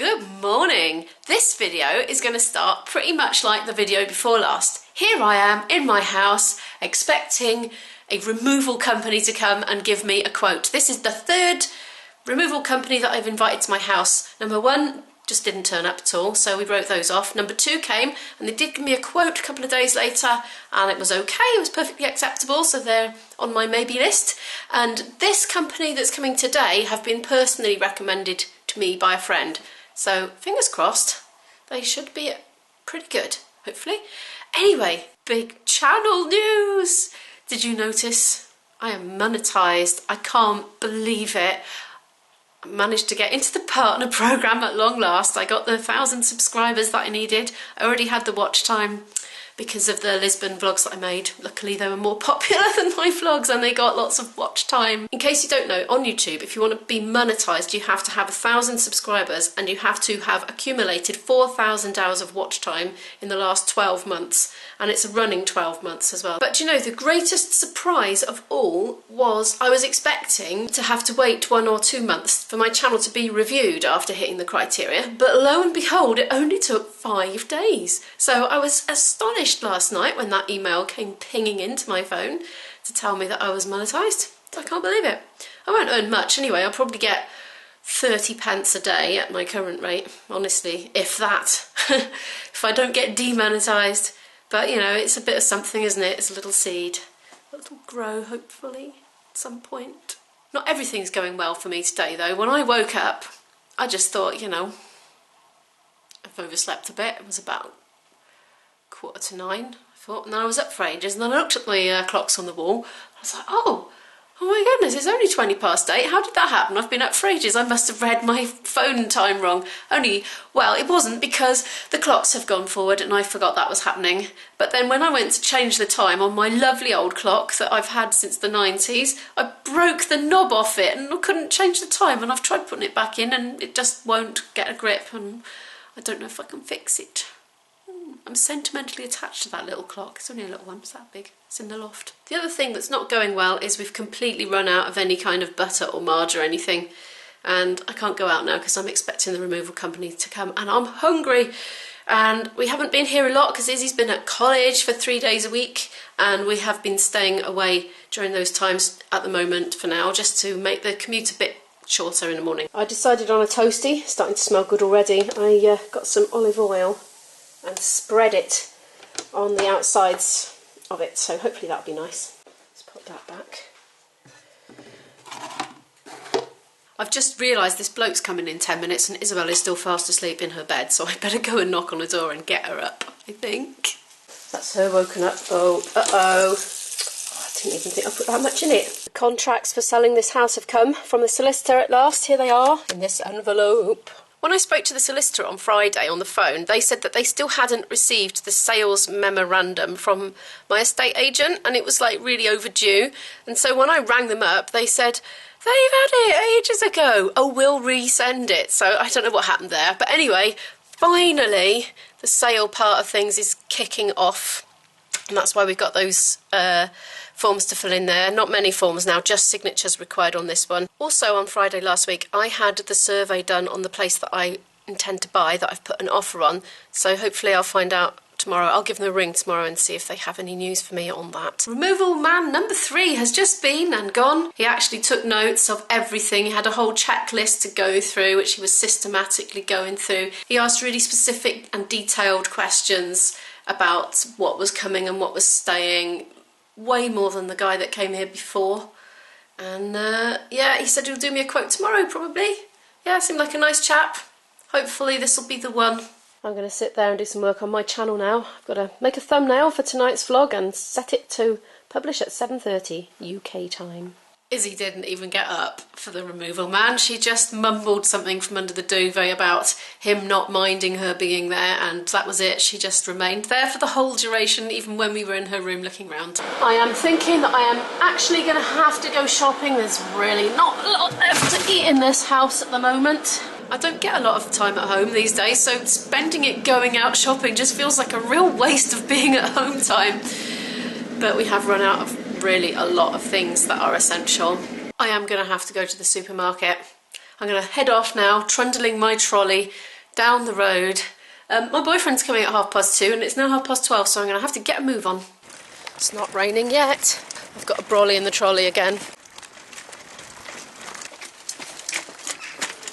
Good morning. This video is going to start pretty much like the video before last. Here I am in my house expecting a removal company to come and give me a quote. This is the third removal company that I've invited to my house. Number one just didn't turn up at all, so we wrote those off. Number two came and they did give me a quote a couple of days later and it was okay, it was perfectly acceptable, so they're on my maybe list. And this company that's coming today have been personally recommended to me by a friend. So fingers crossed, they should be pretty good, hopefully. Anyway, big channel news! Did you notice? I am monetized. I can't believe it. I managed to get into the partner program at long last. I got the 1,000 subscribers that I needed. I already had the watch time because of the Lisbon vlogs that I made. Luckily they were more popular than my vlogs and they got lots of watch time. In case you don't know, on YouTube, if you want to be monetized, you have to have 1,000 subscribers and you have to have accumulated 4,000 hours of watch time in the last 12 months. And it's a running 12 months as well. But you know, the greatest surprise of all was I was expecting to have to wait 1 or 2 months for my channel to be reviewed after hitting the criteria. But lo and behold, it only took 5 days. So I was astonished last night when that email came pinging into my phone to tell me that I was monetized. I can't believe it. I won't earn much anyway. I'll probably get 30 pence a day at my current rate, honestly, if that. If I don't get demonetized. But, you know, it's a bit of something, isn't it? It's a little seed. It'll grow, hopefully, at some point. Not everything's going well for me today, though. When I woke up, I just thought, you know, I've overslept a bit. It was about 8:45, I thought. And then I was up for ages. And then I looked at the clocks on the wall. I was like, oh my goodness, it's only 8:20. How did that happen? I've been up for ages. I must have read my phone time wrong. Well, it wasn't, because the clocks have gone forward and I forgot that was happening. But then when I went to change the time on my lovely old clock that I've had since the 90s, I broke the knob off it and I couldn't change the time, and I've tried putting it back in and it just won't get a grip, and I don't know if I can fix it. I'm sentimentally attached to that little clock. It's only a little one, it's that big. It's in the loft. The other thing that's not going well is we've completely run out of any kind of butter or marge or anything. And I can't go out now because I'm expecting the removal company to come and I'm hungry. And we haven't been here a lot because Izzy's been at college for 3 days a week. And we have been staying away during those times at the moment for now, just to make the commute a bit shorter in the morning. I decided on a toastie, starting to smell good already. I got some olive oil and spread it on the outsides of it, so hopefully that'll be nice. Let's put that back. I've just realised this bloke's coming in 10 minutes and Isabel is still fast asleep in her bed, so I better go and knock on the door and get her up, I think. That's her woken up. Oh, uh-oh. I didn't even think I put that much in it. The contracts for selling this house have come from the solicitor at last. Here they are in this envelope. When I spoke to the solicitor on Friday on the phone, they said that they still hadn't received the sales memorandum from my estate agent, and it was like really overdue. And so when I rang them up, they said, they've had it ages ago. Oh, we'll resend it. So I don't know what happened there. But anyway, finally, the sale part of things is kicking off. And that's why we've got those forms to fill in there. Not many forms now, just signatures required on this one. Also on Friday last week, I had the survey done on the place that I intend to buy, that I've put an offer on. So hopefully I'll find out tomorrow. I'll give them a ring tomorrow and see if they have any news for me on that. Removal man number 3 has just been and gone. He actually took notes of everything. He had a whole checklist to go through, which he was systematically going through. He asked really specific and detailed questions about what was coming and what was staying, way more than the guy that came here before. And yeah, he said he'll do me a quote tomorrow probably. Yeah, seemed like a nice chap. Hopefully this will be the one. I'm going to sit there and do some work on my channel now. I've got to make a thumbnail for tonight's vlog and set it to publish at 7:30 UK time. Izzy didn't even get up for the removal man. She just mumbled something from under the duvet about him not minding her being there, and that was it. She just remained there for the whole duration, even when we were in her room looking round. I am thinking that I am actually going to have to go shopping. There's really not a lot left to eat in this house at the moment. I don't get a lot of time at home these days, so spending it going out shopping just feels like a real waste of being at home time. But we have run out of really a lot of things that are essential. I am going to have to go to the supermarket. I'm going to head off now, trundling my trolley down the road. My boyfriend's coming at 2:30 and it's now 12:30, so I'm going to have to get a move on. It's not raining yet. I've got a brolly in the trolley again.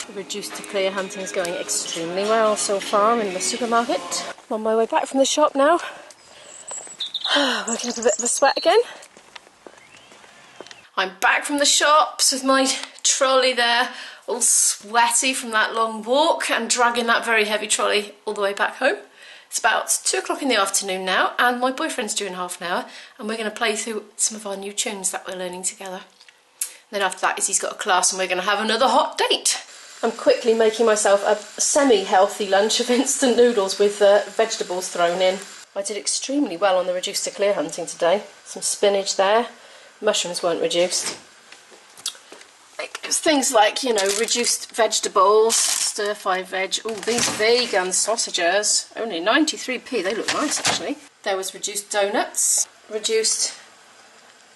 The reduced to clear hunting is going extremely well so far in the supermarket. I'm on my way back from the shop now. Working up a bit of a sweat again. I'm back from the shops with my trolley there, all sweaty from that long walk and dragging that very heavy trolley all the way back home. It's about 2 o'clock in the afternoon now and my boyfriend's due in half an hour and we're going to play through some of our new tunes that we're learning together. Then after that Izzy's got a class and we're going to have another hot date. I'm quickly making myself a semi-healthy lunch of instant noodles with vegetables thrown in. I did extremely well on the reduced to clear hunting today. Some spinach there. Mushrooms weren't reduced. It's things like, you know, reduced vegetables, stir-fry veg. Oh, these vegan sausages, only 93p. They look nice, actually. There was reduced donuts, reduced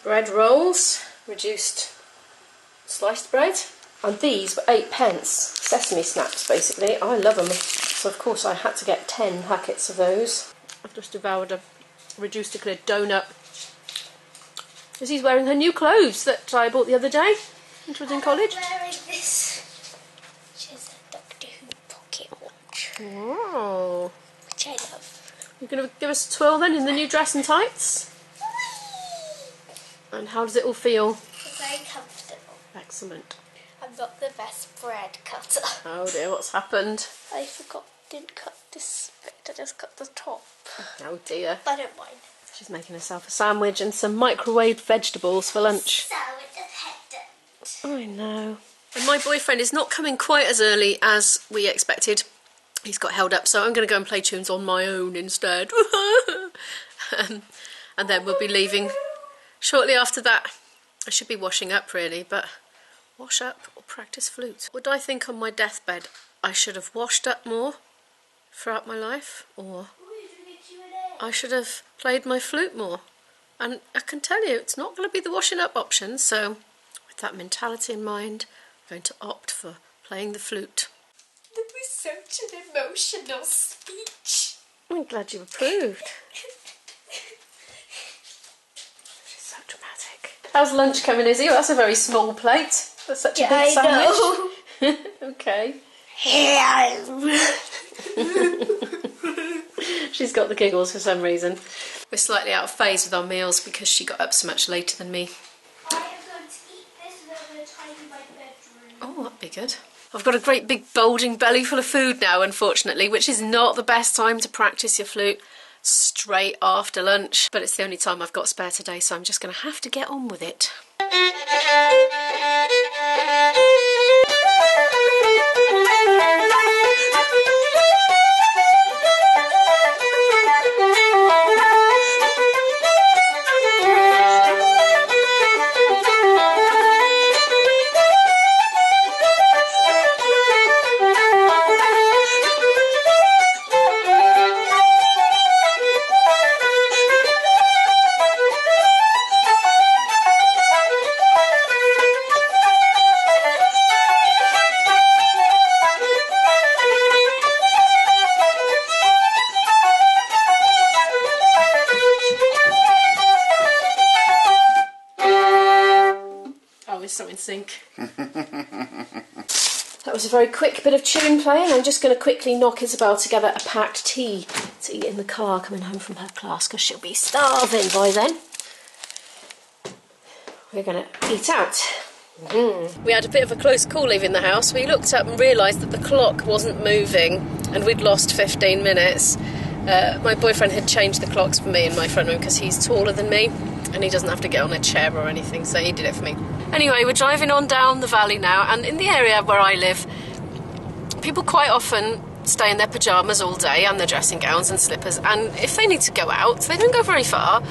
bread rolls, reduced sliced bread. And these were 8p. Sesame snacks, basically. I love them. So, of course, I had to get 10 packets of those. I've just devoured a reduced to clear donut. Izzy's wearing her new clothes that I bought the other day when she was in college. I'm wearing this, which is a Doctor Who pocket watch. Oh. Which I love. You're going to give us a twirl then in the new dress and tights? And how does it all feel? It's very comfortable. Excellent. I'm not the best bread cutter. Oh dear, what's happened? I didn't cut this bit, I just cut the top. Oh dear. But I don't mind. She's making herself a sandwich and some microwaved vegetables for lunch. So independent. I know. And my boyfriend is not coming quite as early as we expected. He's got held up, so I'm going to go and play tunes on my own instead. And then we'll be leaving shortly after that. I should be washing up really, but wash up or practice flute. Would I think on my deathbed I should have washed up more throughout my life, or I should have played my flute more? And I can tell you it's not going to be the washing up option, so with that mentality in mind I'm going to opt for playing the flute. That was such an emotional speech. I'm glad you approved. She's so dramatic. How's lunch coming, Izzy? Well, that's a very small plate. That's such a big sandwich. Okay. She's got the giggles for some reason. We're slightly out of phase with our meals because she got up so much later than me. I am going to eat this and I'm going to tidy my bedroom. Oh, that'd be good. I've got a great big bulging belly full of food now, unfortunately, which is not the best time to practice your flute straight after lunch. But it's the only time I've got spare today, so I'm just going to have to get on with it. So in sync. That was a very quick bit of tune playing. I'm just going to quickly knock Isabel together a packed tea to eat in the car coming home from her class because she'll be starving by then. We're going to eat out. We had a bit of a close call leaving the house. We looked up and realised that the clock wasn't moving and we'd lost 15 minutes. My boyfriend had changed the clocks for me in my front room because he's taller than me and he doesn't have to get on a chair or anything, so he did it for me. Anyway, we're driving on down the valley now, and in the area where I live, people quite often stay in their pyjamas all day and their dressing gowns and slippers, and if they need to go out, they don't go very far,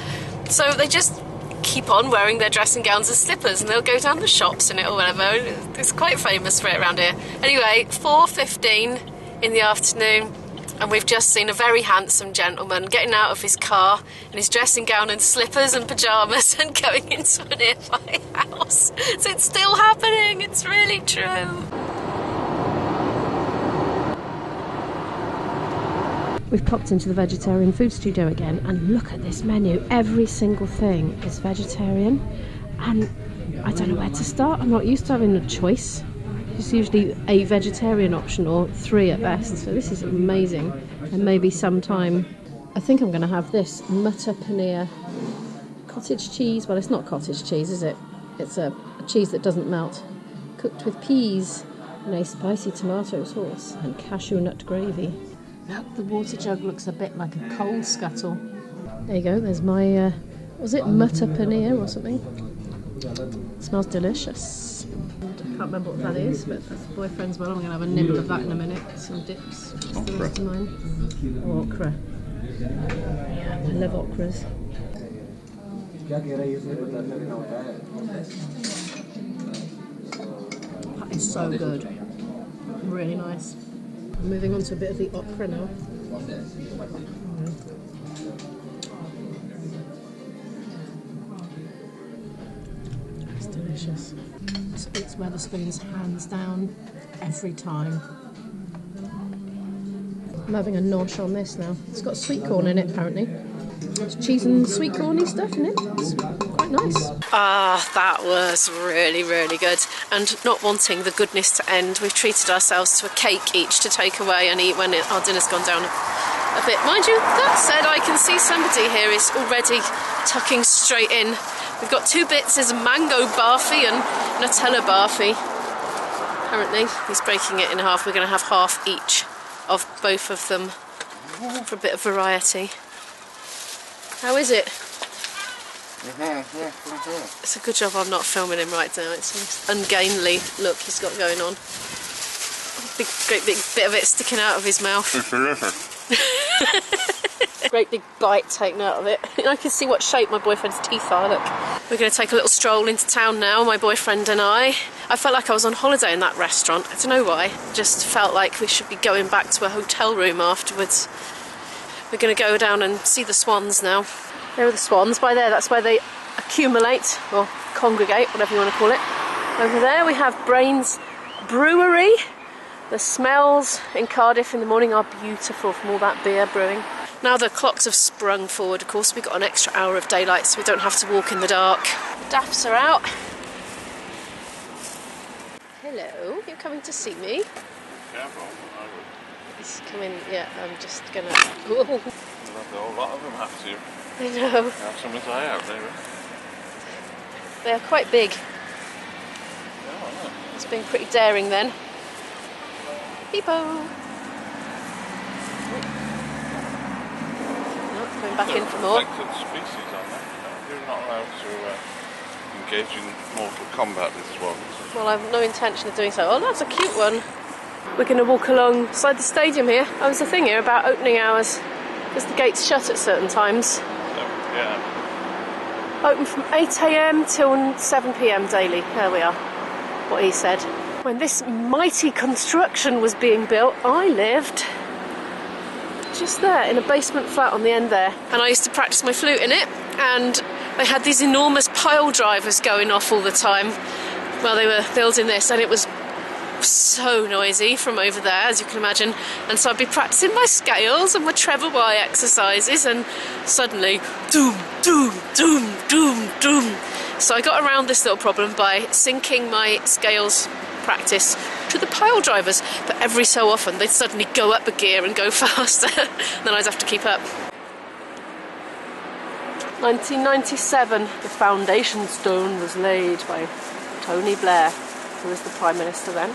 so they just keep on wearing their dressing gowns and slippers and they'll go down the shops in it or whatever. It's quite famous for it around here. Anyway, 4:15 in the afternoon, and we've just seen a very handsome gentleman getting out of his car in his dressing gown and slippers and pyjamas and going into a nearby house. So it's still happening, it's really true. We've popped into the vegetarian food studio again, and look at this menu. Every single thing is vegetarian, and I don't know where to start. I'm not used to having a choice. It's usually a vegetarian option or 3 at best, so this is amazing. And maybe sometime, I think I'm going to have this Mutter Paneer cottage cheese. Well, it's not cottage cheese, is it? It's a cheese that doesn't melt, cooked with peas and a spicy tomato sauce and cashew nut gravy. Look, the water jug looks a bit like a coal scuttle. There you go, there's my, was it Mutter Paneer or something? It smells delicious. I can't remember what that is, but that's the boyfriend's well. I'm going to have a nibble of that in a minute. Some dips. Just the rest of mine. Oh, okra. Yeah, I love okras. That is so good. Really nice. Moving on to a bit of the okra now. That's delicious. It's Wetherspoons hands down every time. I'm having a nosh on this now. It's got sweet corn in it apparently. It's cheese and sweet corny stuff in it. It's quite nice. Ah, that was really, really good. And not wanting the goodness to end, we've treated ourselves to a cake each to take away and eat when our dinner's gone down a bit. Mind you, that said, I can see somebody here is already tucking straight in. We've got 2 bits, there's a mango barfi and Nutella barfi. Apparently, he's breaking it in half. We're going to have half each of both of them for a bit of variety. How is it? It's a good job I'm not filming him right now. It's an ungainly look he's got going on. Great big bit of it sticking out of his mouth. It's delicious. Great big bite taken out of it. I can see what shape my boyfriend's teeth are, look. We're going to take a little stroll into town now, my boyfriend and I. I felt like I was on holiday in that restaurant. I don't know why. Just felt like we should be going back to a hotel room afterwards. We're going to go down and see the swans now. There are the swans. By there, that's where they accumulate, or congregate, whatever you want to call it. Over there we have Brains Brewery. The smells in Cardiff in the morning are beautiful from all that beer brewing. Now the clocks have sprung forward, of course. We've got an extra hour of daylight, so we don't have to walk in the dark. The daffs are out. Hello, you're coming to see me? Careful, I would. He's coming, yeah, I'm just gonna... Ooh. There's a whole lot of them have to. I know. Have some as I have, maybe. They're quite big. Yeah, I know. It's been pretty daring then. Peepo! Oh, coming back in for more. Protected species, aren't they? You're not allowed to engage in mortal combat with swans. Well, I have no intention of doing so. Oh, that's a cute one. We're going to walk alongside the stadium here. Oh, there's a thing here about opening hours. Because the gates shut at certain times. So, yeah. Open from 8 AM till 7 PM daily. There we are. What he said. When this mighty construction was being built, I lived just there in a basement flat on the end there. And I used to practice my flute in it, and they had these enormous pile drivers going off all the time while they were building this, and it was so noisy from over there, as you can imagine. And so I'd be practicing my scales and my treble Y exercises, and suddenly doom, doom, doom, doom, doom. So I got around this little problem by syncing my scales practice to the pile drivers, but every so often they'd suddenly go up a gear and go faster. Then I'd have to keep up. 1997, the foundation stone was laid by Tony Blair, who was the Prime Minister then.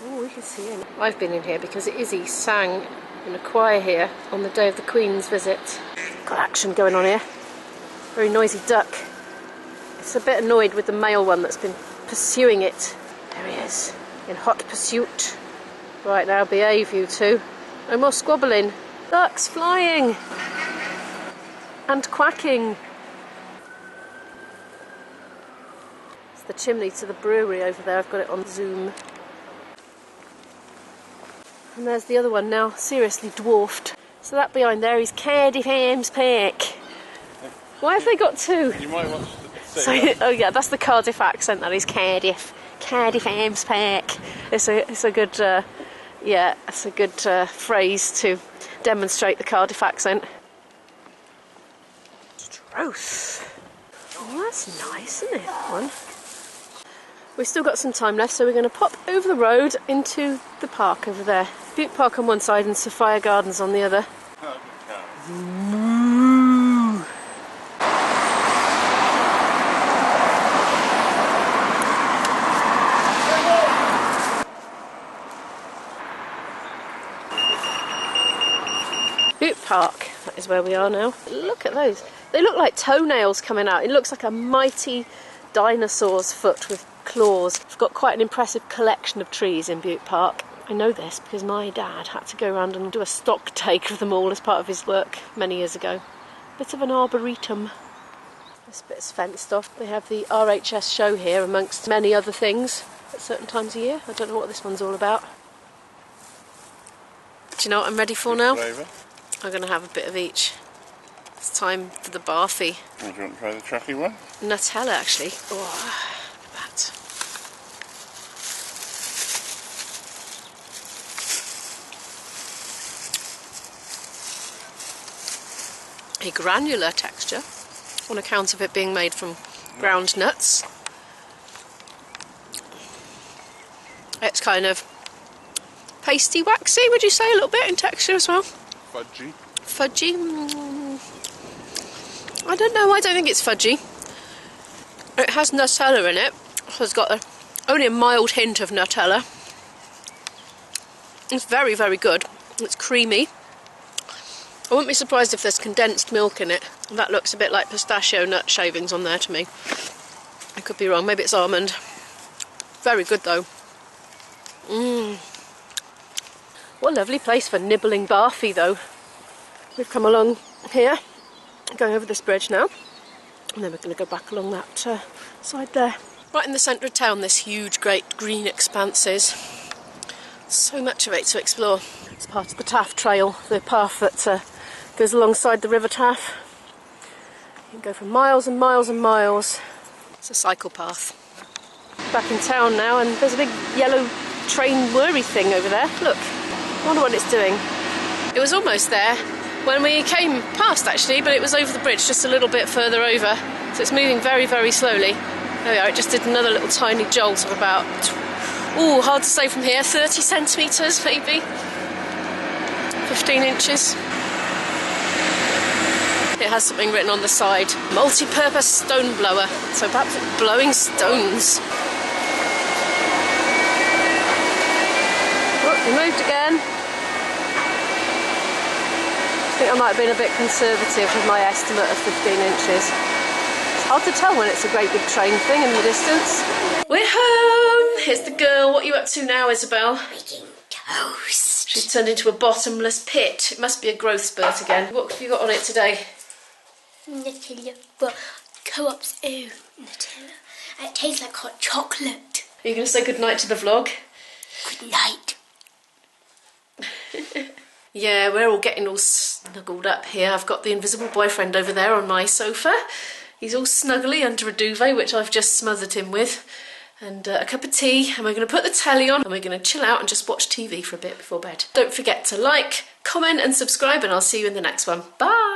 Oh, we can see him. I've been in here because Izzy sang in a choir here on the day of the Queen's visit. Got action going on here. Very noisy duck. It's a bit annoyed with the male one that's been pursuing it. There he is, in hot pursuit. Right now, behave you two. No more squabbling. Ducks flying. And quacking. It's the chimney to the brewery over there. I've got it on Zoom. And there's the other one now, seriously dwarfed. So that behind there is Cardiff Park. Why have they got 2? You might want to say that. Oh yeah, that's the Cardiff accent, that is Cardiff. Cardiff Park. It's a good, yeah, it's a good phrase to demonstrate the Cardiff accent. Stroll. Oh, that's nice, isn't it, that one? We've still got some time left, so we're going to pop over the road into the park over there. Bute Park on one side and Sophia Gardens on the other. Ooh. Bute Park, that is where we are now. Look at those. They look like toenails coming out. It looks like a mighty dinosaur's foot with claws. We've got quite an impressive collection of trees in Bute Park. I know this because my dad had to go around and do a stock take of them all as part of his work many years ago. Bit of an arboretum. This bit's fenced off. They have the RHS show here amongst many other things at certain times of year. I don't know what this one's all about. Do you know what I'm ready for now? Flavour. I'm going to have a bit of each. It's time for the barfy. Oh, do you want to try the tracky one? Nutella, actually. Oh, look at that. A granular texture on account of it being made from ground nuts. It's kind of pasty, waxy, would you say, a little bit in texture as well? Fudgy. Fudgy? I don't know, I don't think it's fudgy. It has Nutella in it, so it's got only a mild hint of Nutella. It's very, very good. It's creamy. I wouldn't be surprised if there's condensed milk in it. That looks a bit like pistachio nut shavings on there to me. I could be wrong, maybe it's almond. Very good though. What a lovely place for nibbling barfy though. We've come along here, going over this bridge now, and then we're going to go back along that side there. Right in the centre of town, this huge, great green expanses. So much of it to explore. It's part of the Taff Trail, the path that goes alongside the River Taff. You can go for miles and miles and miles. It's a cycle path. Back in town now, and there's a big yellow train whirry thing over there. Look, I wonder what it's doing. It was almost there when we came past actually, but it was over the bridge just a little bit further over, so it's moving very, very slowly. There we are, it just did another little tiny jolt of about, ooh, hard to say from here, 30 centimetres maybe, 15 inches. It has something written on the side, multi-purpose stone blower, so perhaps it's blowing stones. Oh, it moved again. I think I might have been a bit conservative with my estimate of 15 inches. It's hard to tell when it's a great big train thing in the distance. We're home! Here's the girl. What are you up to now, Isabel? Making toast. She's turned into a bottomless pit. It must be a growth spurt again. What have you got on it today? Nutella, but Co-op's own Nutella. It tastes like hot chocolate. Are you going to say goodnight to the vlog? Good night. Yeah, we're all getting all snuggled up here. I've got the invisible boyfriend over there on my sofa. He's all snuggly under a duvet, which I've just smothered him with. And a cup of tea, and we're going to put the telly on, and we're going to chill out and just watch TV for a bit before bed. Don't forget to like, comment and subscribe, and I'll see you in the next one. Bye!